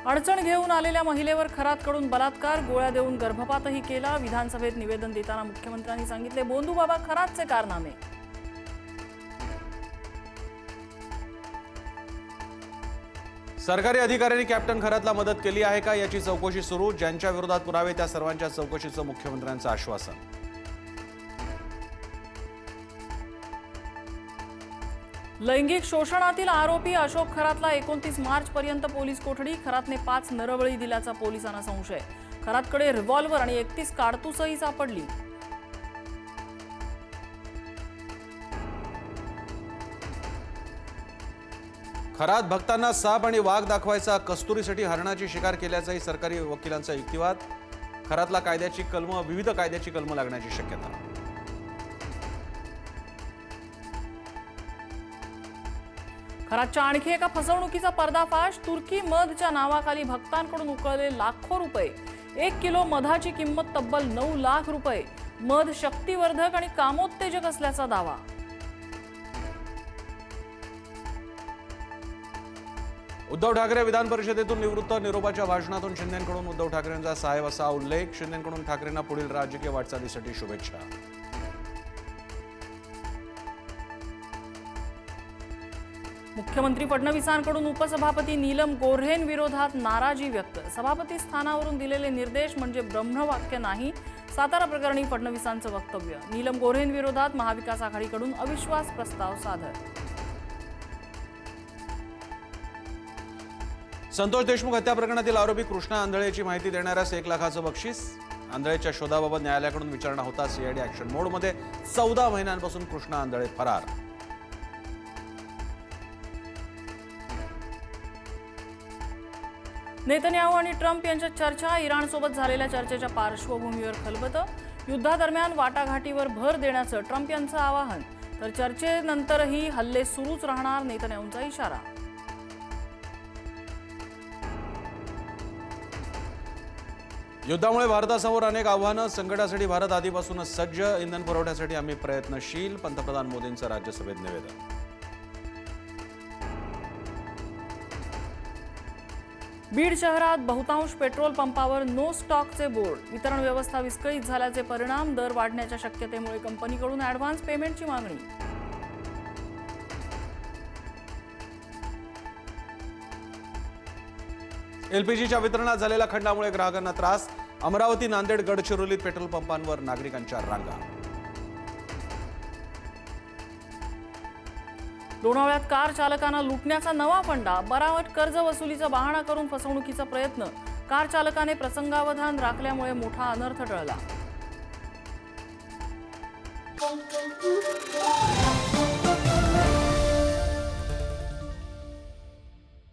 अडचण घेऊन आलेल्या महिलेवर खरातकडून बलात्कार, गोळ्या देऊन गर्भपातही केला। विधानसभेत निवेदन देताना मुख्यमंत्र्यांनी सांगितले बोंधूबाबा खरातचे कारनामे। सरकारी अधिकाऱ्यांनी कॅप्टन खरातला मदत केली आहे का याची चौकशी सुरू। ज्यांच्या विरोधात पुरावे त्या सर्वांच्या चौकशीचं मुख्यमंत्र्यांचं आश्वासन। लैंगिक शोषणातील आरोपी अशोक खरातला 29 मार्च पर्यंत पोलीस कोठडी। खरातने 5 नरबळी दिल्याचा पोलिसांना संशय। खरातकडे रिव्हॉल्वर आणि 31 कारतूसही सापडली। खरात भक्तांना साप आणि वाघ दाखवायचा, कस्तुरीसाठी हरणाची शिकार केल्याचाही सरकारी वकिलांचा युक्तिवाद। खरातला विविध कायद्याची कलम लागण्याची शक्यता। खरातच्या आणखी एका फसवणुकीचा पर्दाफाश। तुर्की मधच्या नावाखाली भक्तांकडून उकळले लाखो रुपये। 1 किलो मधाची किंमत तब्बल 9 लाख रुपये। मध शक्तिवर्धक आणि कामोत्तेजक असल्याचा दावा। उद्धव ठाकरे विधान परिषदेतून निवृत्त। निरोपाच्या भाषणातून शिंदेंकडून उद्धव ठाकरेंचा साहेब असा उल्लेख। शिंदेंकडून ठाकरेंना पुढील राजकीय वाटचालीसाठी शुभेच्छा। मुख्यमंत्री फडणवीसांकडून उपसभापती नीलम गोऱ्हेंविरोधात नाराजी व्यक्त। सभापती स्थानावरून दिलेले निर्देश म्हणजे ब्रह्मवाक्य नाही। सातारा प्रकरणी फडणवीसांचं वक्तव्य। नीलम गोऱ्हेंविरोधात महाविकास आघाडीकडून अविश्वास प्रस्ताव सादर। संतोष देशमुख हत्या प्रकरणातील आरोपी कृष्णा आंधळेची माहिती देणाऱ्यास 1 लाखाचं बक्षीस। आंधळेच्या शोधाबाबत न्यायालयाकडून विचारणा होता। सीआयडी ऍक्शन मोडमध्ये 14 महिन्यांपासून कृष्णा आंधळे फरार। नेतन्याहू आणि ट्रम्प यांच्यात चर्चा। इराणसोबत झालेल्या चर्चेच्या पार्श्वभूमीवर खलबतं। युद्धादरम्यान वाटाघाटीवर भर देण्याचं ट्रम्प यांचं आवाहन। तर चर्चेनंतरही हल्ले सुरूच राहणार, नेतन्याहूंचा इशारा। युद्धामुळे भारतासमोर अनेक आव्हानं। संकटासाठी भारत आधीपासूनच सज्ज। इंधन पुरवठ्यासाठी आम्ही प्रयत्नशील। पंतप्रधान मोदींचं राज्यसभेत निवेदन। बीड शहरात बहुतांश पेट्रोल पंपावर नो स्टॉकचे बोर्ड। वितरण व्यवस्था विस्कळीत झाल्याचे परिणाम। दर वाढण्याच्या शक्यतेमुळे कंपनीकडून ॲडव्हान्स पेमेंटची मागणी। एलपीजीच्या वितरणात झालेल्या खंडामुळे ग्राहकांना त्रास। अमरावती, नांदेड, गडचिरोलीत पेट्रोल पंपांवर नागरिकांच्या रांगा। लोणावळ्यात कार चालकांना लुटण्याचा नवा फंडा। बनावट कर्ज वसुलीचा बहाणा करून फसवणुकीचा प्रयत्न। कार चालकाने प्रसंगावधान राखल्यामुळे मोठा अनर्थ टळला।